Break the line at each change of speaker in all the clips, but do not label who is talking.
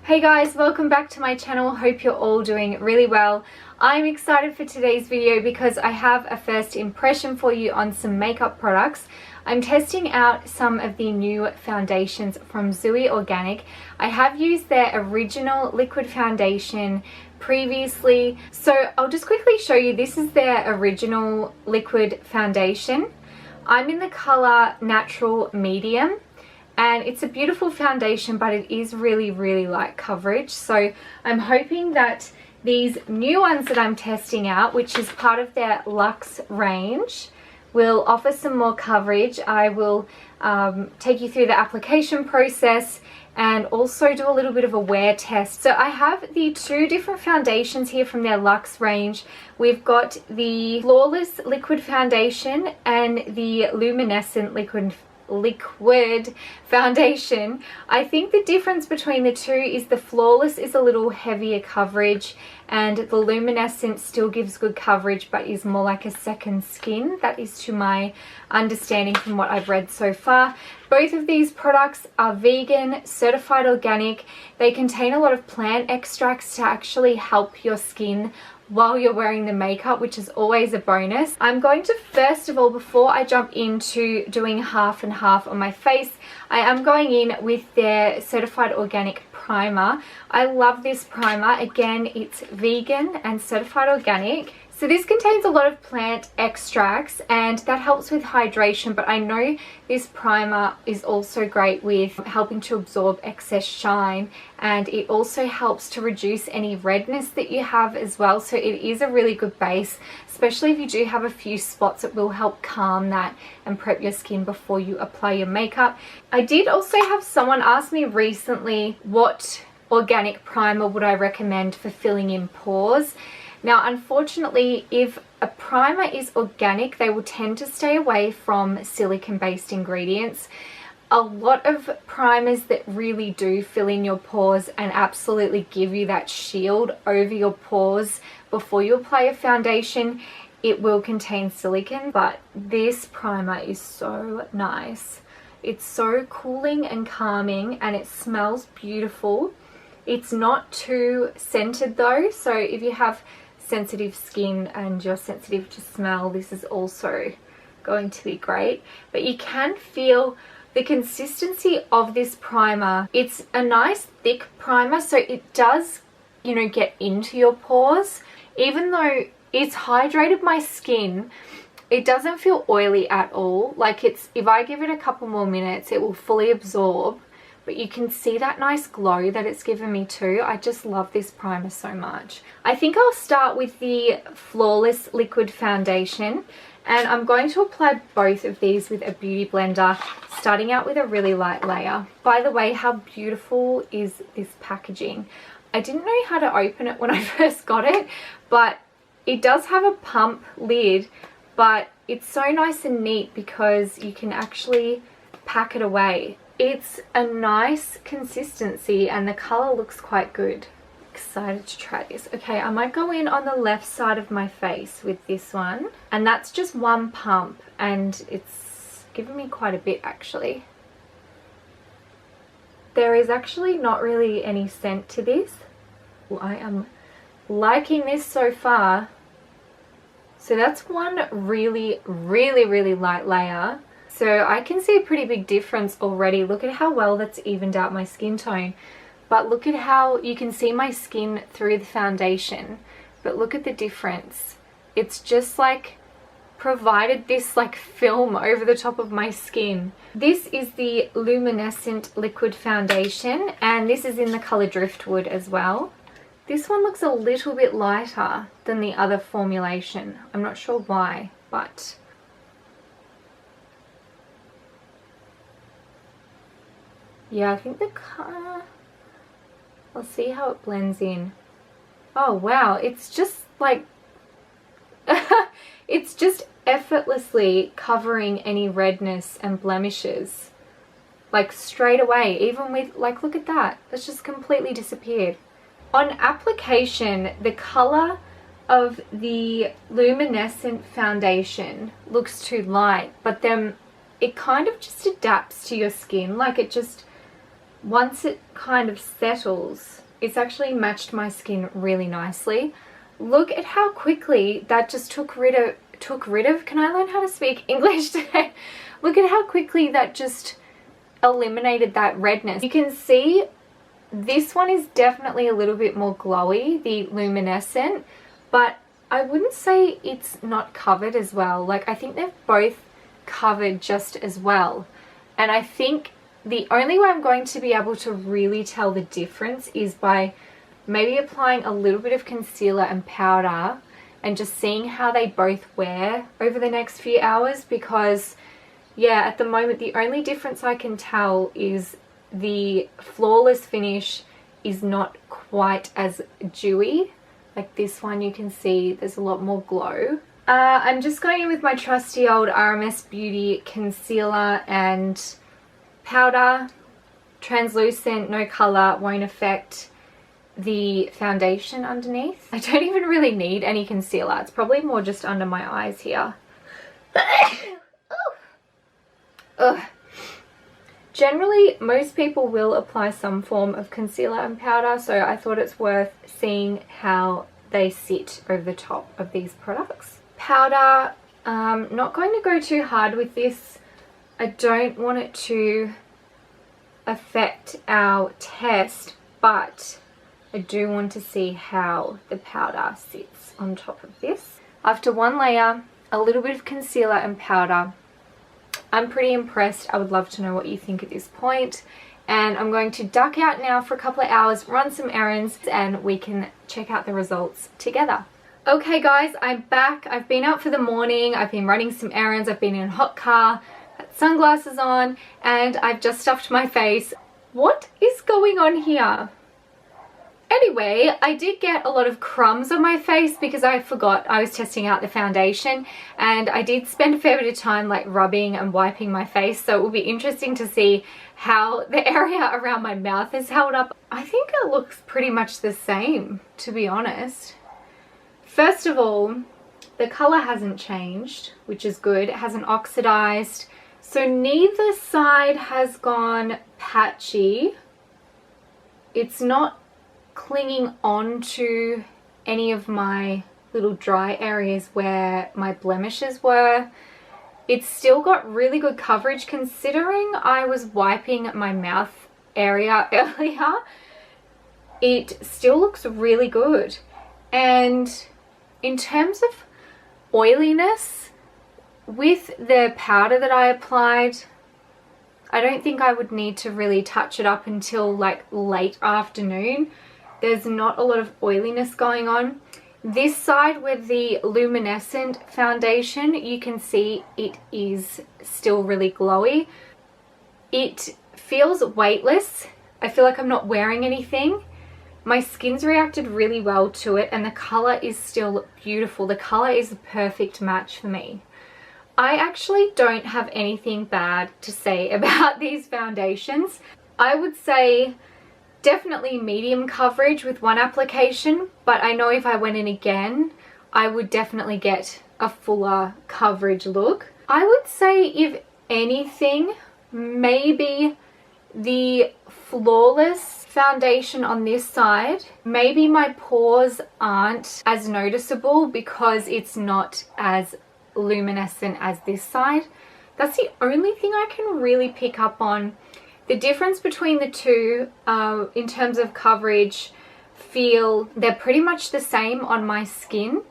Hey guys, welcome back to my channel. Hope you're all doing really well. I'm excited for today's video because I have a first impression for you on some makeup products. I'm testing out some of the new foundations from Zuii Organic. I have used their original liquid foundation previously, so I'll just quickly show you. This is their original liquid foundation. I'm in the color Natural Medium. And it's a beautiful foundation, but it is really light coverage. So I'm hoping that these new ones that I'm testing out, which is part of their Lux range, will offer some more coverage. I will take you through the application process and also do a little bit of a wear test. So I have the two different foundations here from their Lux range. We've got the Flawless Liquid Foundation and the Luminescent Liquid foundation. I think the difference between the two is the Flawless is a little heavier coverage and the Luminescent still gives good coverage but is more like a second skin. That is to my understanding from what I've read so far. Both of these products are vegan, certified organic. They contain a lot of plant extracts to actually help your skin while you're wearing the makeup, which is always a bonus. I'm going to, first of all, before I jump into doing half and half on my face, I am going in with their certified organic primer. I love this primer. Again, it's vegan and certified organic. So this contains a lot of plant extracts and that helps with hydration, but I know this primer is also great with helping to absorb excess shine, and it also helps to reduce any redness that you have as well. So it is a really good base, especially if you do have a few spots. It will help calm that and prep your skin before you apply your makeup. I did also have someone ask me recently what organic primer would I recommend for filling in pores. Now, unfortunately, if a primer is organic, they will tend to stay away from silicone-based ingredients. A lot of primers that really do fill in your pores and absolutely give you that shield over your pores before you apply a foundation, it will contain silicone, but this primer is so nice. It's so cooling and calming and it smells beautiful. It's not too scented though, so if you have sensitive skin and you're sensitive to smell, this is also going to be great. But you can feel the consistency of this primer. It's a nice thick primer, so it does, you know, get into your pores. Even though it's hydrated my skin, it doesn't feel oily at all. Like, it's, if I give it a couple more minutes, it will fully absorb. But you can see that nice glow that it's given me too. I just love this primer so much. I think I'll start with the Flawless Liquid Foundation, and I'm going to apply both of these with a beauty blender, starting out with a really light layer. By the way, how beautiful is this packaging? I didn't know how to open it when I first got it, but it does have a pump lid, but it's so nice and neat because you can actually pack it away. It's a nice consistency and the color looks quite good. Excited to try this. Okay, I might go in on the left side of my face with this one, and that's just one pump and it's given me quite a bit actually. There is actually not really any scent to this. Well, I am liking this so far. So that's one really light layer. So I can see a pretty big difference already. Look at how well that's evened out my skin tone. But look at how you can see my skin through the foundation. But look at the difference. It's just like provided this like film over the top of my skin. This is the Luminescent Liquid Foundation, and this is in the color Driftwood as well. This one looks a little bit lighter than the other formulation. I'm not sure why, but yeah, I think the color, I'll see how it blends in. Oh wow, it's just like, it's just effortlessly covering any redness and blemishes. Like straight away, even with, like, look at that. It's just completely disappeared. On application, the color of the Luminescent foundation looks too light, but then it kind of just adapts to your skin. Like, it just once it kind of settles, it's actually matched my skin really nicely. Look at how quickly that just took rid of, can I learn how to speak English today? Look at how quickly that just eliminated that redness. You can see this one is definitely a little bit more glowy, the Luminescent, but I wouldn't say it's not covered as well. Like, I think they've both covered just as well. And I think the only way I'm going to be able to really tell the difference is by maybe applying a little bit of concealer and powder and just seeing how they both wear over the next few hours, because yeah, at the moment the only difference I can tell is the Flawless finish is not quite as dewy. Like this one, you can see there's a lot more glow. I'm just going in with my trusty old RMS Beauty concealer and powder. Translucent, no colour, won't affect the foundation underneath. I don't even really need any concealer. It's probably more just under my eyes here. Ugh. Generally, most people will apply some form of concealer and powder, so I thought it's worth seeing how they sit over the top of these products. Powder, not going to go too hard with this. I don't want it to affect our test, but I do want to see how the powder sits on top of this. After one layer, a little bit of concealer and powder, I'm pretty impressed. I would love to know what you think at this point. And I'm going to duck out now for a couple of hours, run some errands, and we can check out the results together. Okay guys, I'm back. I've been out for the morning. I've been running some errands. I've been in a hot car, got sunglasses on, and I've just stuffed my face. What is going on here? Anyway, I did get a lot of crumbs on my face because I forgot I was testing out the foundation, and I did spend a fair bit of time like rubbing and wiping my face, so it will be interesting to see how the area around my mouth is held up. I think it looks pretty much the same, to be honest. First of all, the colour hasn't changed, which is good. It hasn't oxidized, so neither side has gone patchy. It's not clinging on to any of my little dry areas where my blemishes were. It's still got really good coverage considering I was wiping my mouth area earlier. It still looks really good. And in terms of oiliness, with the powder that I applied, I don't think I would need to really touch it up until like late afternoon. There's not a lot of oiliness going on. This side with the Luminescent foundation, you can see it is still really glowy. It feels weightless. I feel like I'm not wearing anything. My skin's reacted really well to it, and the colour is still beautiful. The colour is the perfect match for me. I actually don't have anything bad to say about these foundations. I would say definitely medium coverage with one application, but I know if I went in again, I would definitely get a fuller coverage look. I would say, if anything, maybe the Flawless foundation on this side, maybe my pores aren't as noticeable because it's not as luminescent as this side. That's the only thing I can really pick up on. The difference between the two in terms of coverage, feel, they're pretty much the same on my skin.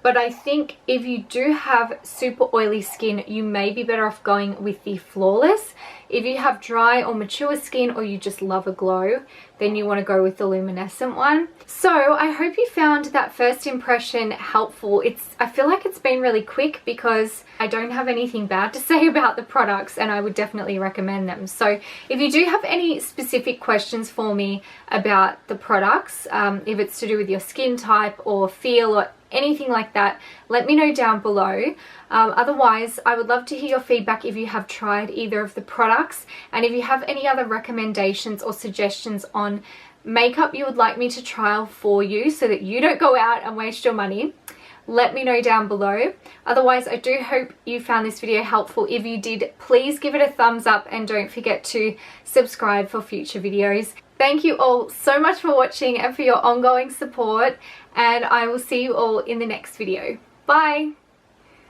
But I think if you do have super oily skin, you may be better off going with the Flawless. If you have dry or mature skin, or you just love a glow, then you want to go with the Luminescent one. So I hope you found that first impression helpful. I feel like it's been really quick because I don't have anything bad to say about the products, and I would definitely recommend them. So if you do have any specific questions for me about the products, if it's to do with your skin type or feel or anything like that, let me know down below. Otherwise, I would love to hear your feedback if you have tried either of the products, and if you have any other recommendations or suggestions on makeup you would like me to trial for you so that you don't go out and waste your money. let me know down below. Otherwise, I do hope you found this video helpful. If you did, please give it a thumbs up and don't forget to subscribe for future videos. Thank you all so much for watching and for your ongoing support, and I will see you all in the next video. Bye!